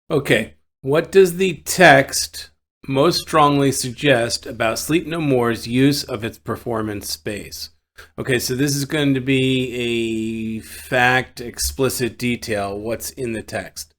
Okay, what does the text most strongly suggest about Sleep No More's use of its performance space? Okay, so this is going to be a fact, explicit detail, what's in the text.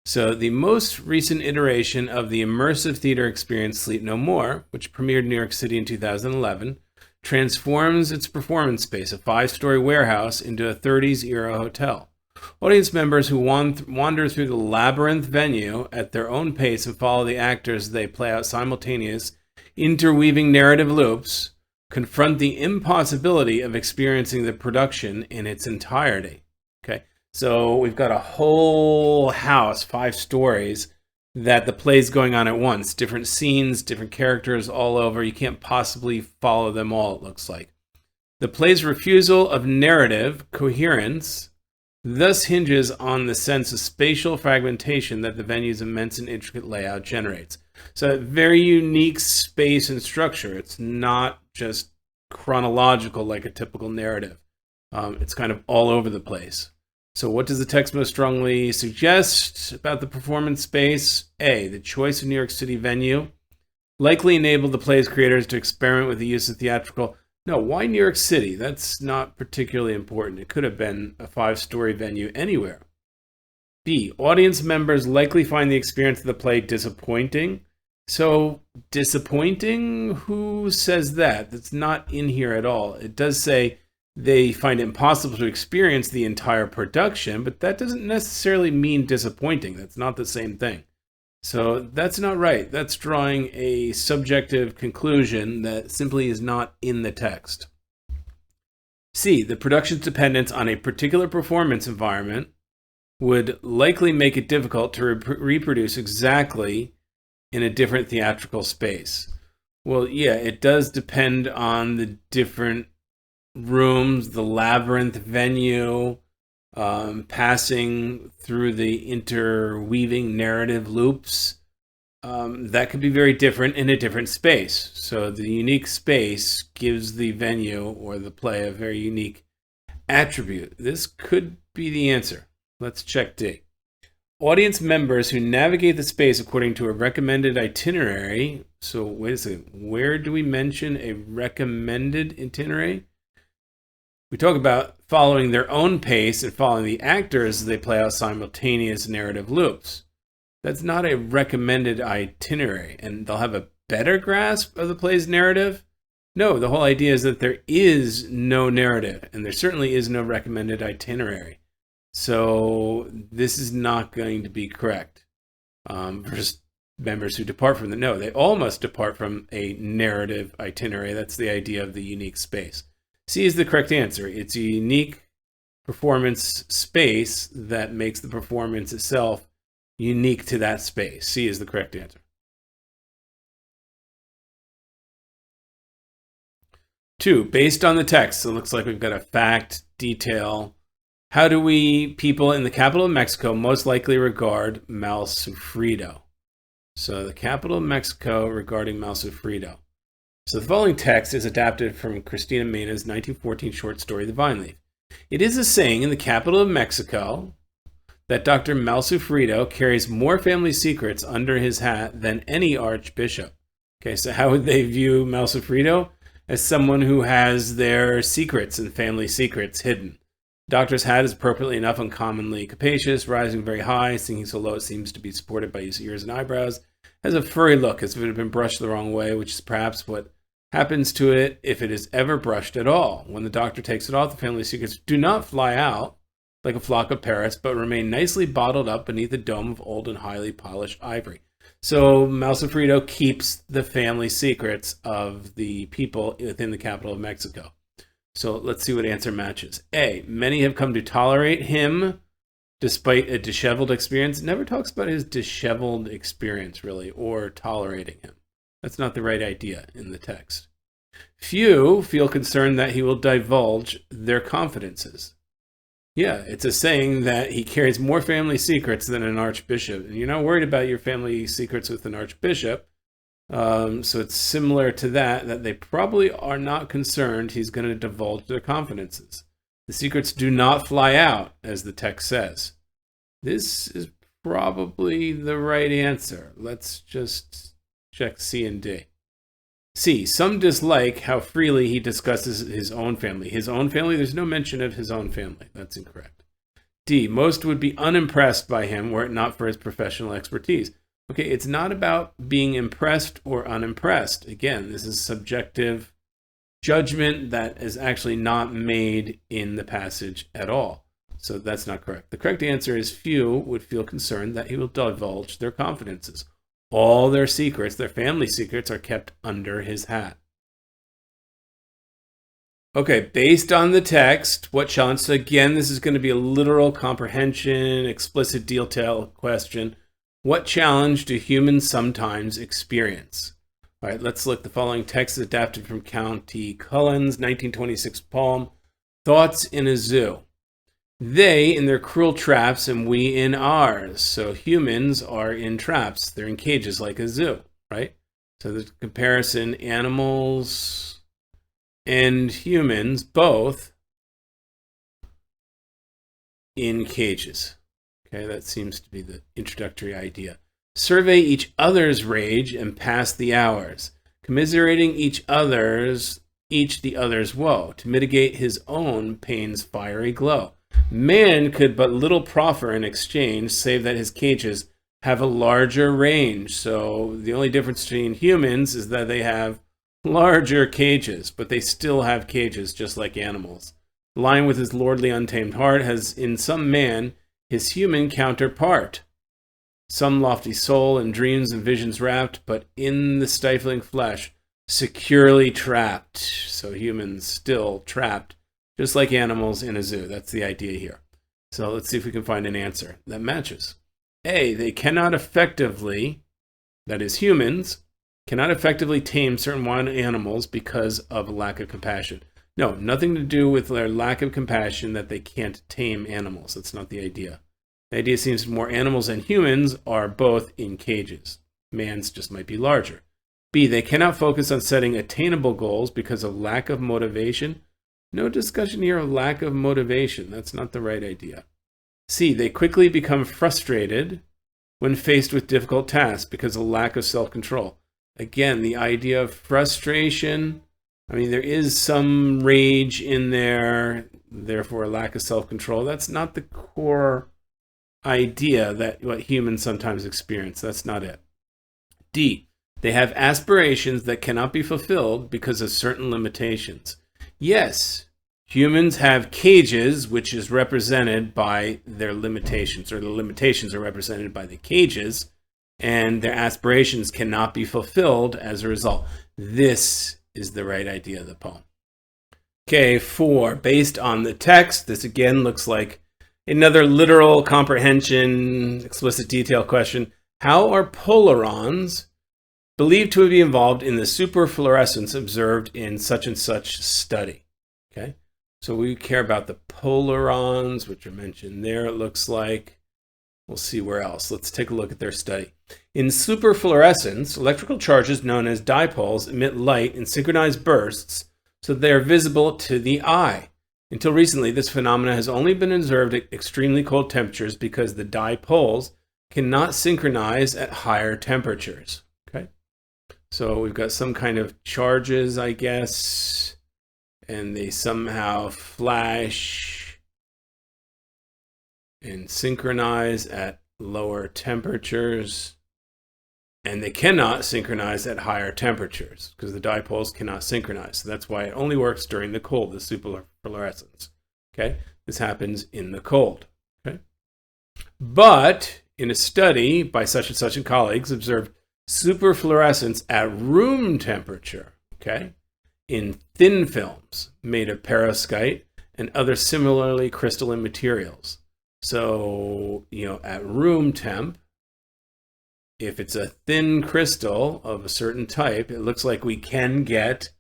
So the most recent iteration of the immersive theater experience Sleep No More, which premiered in New York City in 2011, transforms its performance space, a 5-story warehouse, into a 30s era hotel. Audience members who wander through the labyrinth venue at their own pace and follow the actors as they play out simultaneous, interweaving narrative loops confront the impossibility of experiencing the production in its entirety. Okay, so we've got a whole house, 5 stories, that the play's going on at once. Different scenes, different characters all over. You can't possibly follow them all, it looks like. The play's refusal of narrative coherence thus hinges on the sense of spatial fragmentation that the venue's immense and intricate layout generates. So a very unique space and structure. It's not just chronological like a typical narrative. It's kind of all over the place. So what does the text most strongly suggest about the performance space? A, the choice of New York City venue likely enabled the play's creators to experiment with the use of theatrical. No, why New York City? That's not particularly important. It could have been a 5-story venue anywhere. B, audience members likely find the experience of the play disappointing. So, disappointing? Who says that? That's not in here at all. It does say they find it impossible to experience the entire production, but that doesn't necessarily mean disappointing. That's not the same thing. So that's not right. That's drawing a subjective conclusion that simply is not in the text. C, the production's dependence on a particular performance environment would likely make it difficult to reproduce exactly in a different theatrical space. Well, yeah, it does depend on the different rooms, the labyrinth venue, passing through the interweaving narrative loops. That could be very different in a different space. So the unique space gives the venue or the play a very unique attribute. This could be the answer. Let's check D. Audience members who navigate the space according to a recommended itinerary. So wait a second. Where do we mention a recommended itinerary? We talk about following their own pace and following the actors as they play out simultaneous narrative loops. That's not a recommended itinerary, and they'll have a better grasp of the play's narrative. No, the whole idea is that there is no narrative, and there certainly is no recommended itinerary. So this is not going to be correct. For members who depart from no, they all must depart from a narrative itinerary. That's the idea of the unique space. C is the correct answer. It's a unique performance space that makes the performance itself unique to that space. C is the correct answer. 2, based on the text, so it looks like we've got a fact, detail. How do people in the capital of Mexico most likely regard Mal Sufrido? So the capital of Mexico regarding Mal Sufrido. So the following text is adapted from Cristina Mena's 1914 short story, The Vine Leaf. It is a saying in the capital of Mexico that Dr. Mal Sufrido carries more family secrets under his hat than any archbishop. Okay, so how would they view Mal Sufrido? As someone who has their secrets and family secrets hidden. The doctor's hat is appropriately enough uncommonly capacious, rising very high, sinking so low it seems to be supported by his ears and eyebrows. Has a furry look as if it had been brushed the wrong way, which is perhaps what happens to it if it is ever brushed at all. When the doctor takes it off, the family secrets do not fly out like a flock of parrots, but remain nicely bottled up beneath a dome of old and highly polished ivory. So Mal Sufrido keeps the family secrets of the people within the capital of Mexico. So let's see what answer matches. A, many have come to tolerate him despite a disheveled experience. It never talks about his disheveled experience, really, or tolerating him. That's not the right idea in the text. Few feel concerned that he will divulge their confidences. Yeah, it's a saying that he carries more family secrets than an archbishop. And you're not worried about your family secrets with an archbishop. So it's similar to that they probably are not concerned he's going to divulge their confidences. The secrets do not fly out, as the text says. This is probably the right answer. Let's just check C and D. C, some dislike how freely he discusses his own family. His own family? There's no mention of his own family. That's incorrect. D, most would be unimpressed by him were it not for his professional expertise. Okay, it's not about being impressed or unimpressed. Again, this is subjective judgment that is actually not made in the passage at all. So that's not correct. The correct answer is few would feel concerned that he will divulge their confidences. All their secrets, their family secrets, are kept under his hat. Okay, based on the text, what challenge? So again, this is going to be a literal comprehension, explicit detail question. What challenge do humans sometimes experience? All right, let's look. The following text is adapted from County Cullen's 1926 poem, Thoughts in a Zoo. They in their cruel traps and we in ours. So humans are in traps. They're in cages like a zoo, right? So the comparison, animals and humans, both in cages. Okay, that seems to be the introductory idea. Survey each other's rage and pass the hours, commiserating each the other's woe, to mitigate his own pain's fiery glow. Man could but little proffer in exchange, save that his cages have a larger range. So the only difference between humans is that they have larger cages, but they still have cages just like animals. The lion with his lordly untamed heart has in some man his human counterpart. Some lofty soul in dreams and visions wrapped, but in the stifling flesh, securely trapped. So humans still trapped, just like animals in a zoo. That's the idea here. So let's see if we can find an answer that matches. A, they cannot effectively, that is humans, cannot effectively tame certain wild animals because of a lack of compassion. No, nothing to do with their lack of compassion that they can't tame animals. That's not the idea. The idea seems more animals and humans are both in cages. Man's just might be larger. B, they cannot focus on setting attainable goals because of lack of motivation. No discussion here of lack of motivation. That's not the right idea. C, they quickly become frustrated when faced with difficult tasks because of lack of self-control. Again, the idea of frustration, there is some rage in there, therefore a lack of self-control. That's not the core idea that what humans sometimes experience. That's not it. D, they have aspirations that cannot be fulfilled because of certain limitations. Yes, humans have cages, which is represented by their limitations, or the limitations are represented by the cages, and their aspirations cannot be fulfilled as a result. This is the right idea of the poem. Okay, 4, based on the text, this again looks like another literal comprehension, explicit detail question. How are polarons believed to be involved in the superfluorescence observed in such and such study? Okay, so we care about the polarons, which are mentioned there, it looks like. We'll see where else. Let's take a look at their study. In superfluorescence, electrical charges known as dipoles emit light in synchronized bursts so they are visible to the eye. Until recently, this phenomena has only been observed at extremely cold temperatures because the dipoles cannot synchronize at higher temperatures. Okay, so we've got some kind of charges, I guess, and they somehow flash and synchronize at lower temperatures, and they cannot synchronize at higher temperatures because the dipoles cannot synchronize. So that's why it only works during the cold, the superfluorescence. Okay, this happens in the cold. Okay, but in a study by such and such and colleagues observed superfluorescence at room temperature. Okay, in thin films made of perovskite and other similarly crystalline materials. So, at room temp, if it's a thin crystal of a certain type, it looks like we can get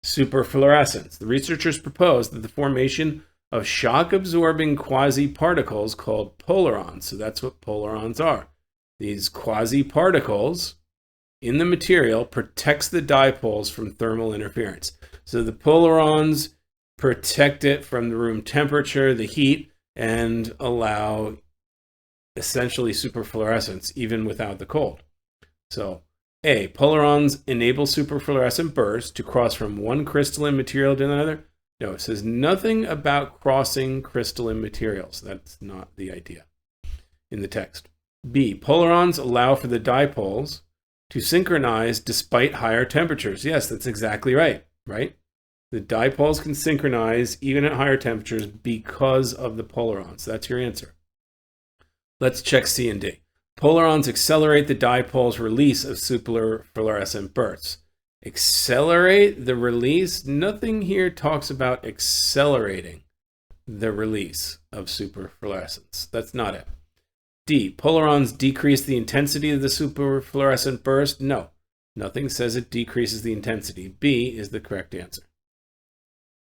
superfluorescence. The researchers proposed that the formation of shock-absorbing quasi-particles called polarons, so that's what polarons are. These quasi-particles in the material protects the dipoles from thermal interference. So the polarons protect it from the room temperature, the heat, and allow essentially superfluorescence even without the cold. So A, polarons enable superfluorescent bursts to cross from one crystalline material to another. No, it says nothing about crossing crystalline materials. That's not the idea in the text. B, polarons allow for the dipoles to synchronize despite higher temperatures. Yes, that's exactly right, right? The dipoles can synchronize even at higher temperatures because of the polarons. That's your answer. Let's check C and D. Polarons accelerate the dipole's release of superfluorescent bursts. Accelerate the release? Nothing here talks about accelerating the release of superfluorescence. That's not it. D, polarons decrease the intensity of the superfluorescent burst? No, nothing says it decreases the intensity. B is the correct answer.